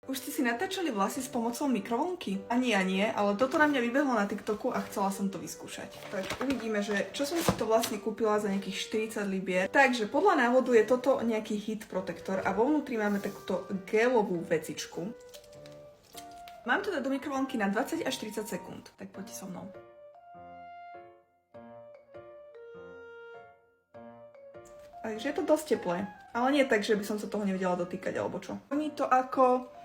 Už ste si natáčali vlasy s pomocou mikrovlnky? Ani ja nie, ale toto na mňa vybehlo na TikToku a chcela som to vyskúšať. Tak uvidíme, že čo som si to vlastne kúpila za nejakých 40 libier. Takže podľa návodu je toto nejaký heat protector a vo vnútri máme takúto gelovú vecičku. Mám to dať do mikrovlnky na 20 až 30 sekúnd, tak poďte so mnou. Takže je to dosť teplé, ale nie tak, že by som sa toho nevedela dotýkať alebo čo. Oni to ako...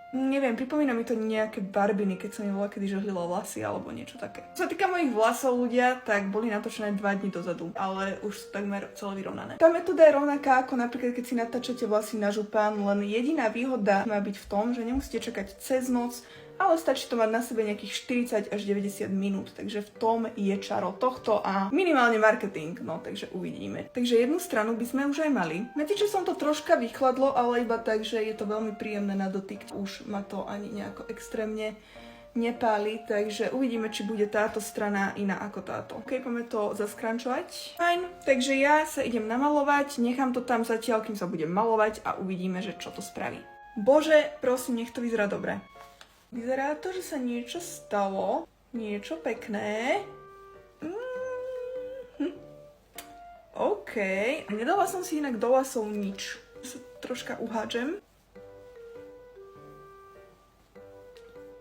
Neviem, pripomína mi to nejaké barbiny, keď som mi bola kedy žehlila vlasy alebo niečo také. Čo sa týka mojich vlasov ľudia, tak boli natočené 2 dní dozadu, ale už sú takmer celé vyrovnané. Tá metóda je rovnaká ako napríklad keď si natáčate vlasy na župan, len jediná výhoda má byť v tom, že nemusíte čakať cez noc, ale stačí to mať na sebe nejakých 40 až 90 minút, takže v tom je čaro tohto a minimálne marketing, no takže uvidíme. Takže jednu stranu by sme už aj mali. Medzičasom to troška vychladlo, ale iba tak, že je to veľmi príjemné na dotyk. Už ma to ani nejako extrémne nepáli, takže uvidíme, či bude táto strana iná ako táto. Ok, poďme to zaskrančovať. Fajn, takže ja sa idem namalovať, nechám to tam zatiaľ, kým sa budem malovať a uvidíme, že čo to spraví. Bože, prosím, nech to vyzerá dobre. Vyzerá to, že sa niečo stalo. Niečo pekné. OK. Nedala som si inak do vlasov nič. Sa troška uhádžem.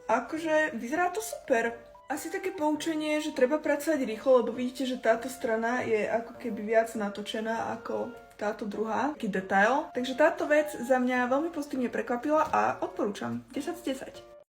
Akože, vyzerá to super. Asi také poučenie, že treba pracovať rýchlo, lebo vidíte, že táto strana je ako keby viac natočená ako táto druhá. Taký detail. Takže táto vec za mňa veľmi pozitívne prekvapila a odporúčam. 10 z 10.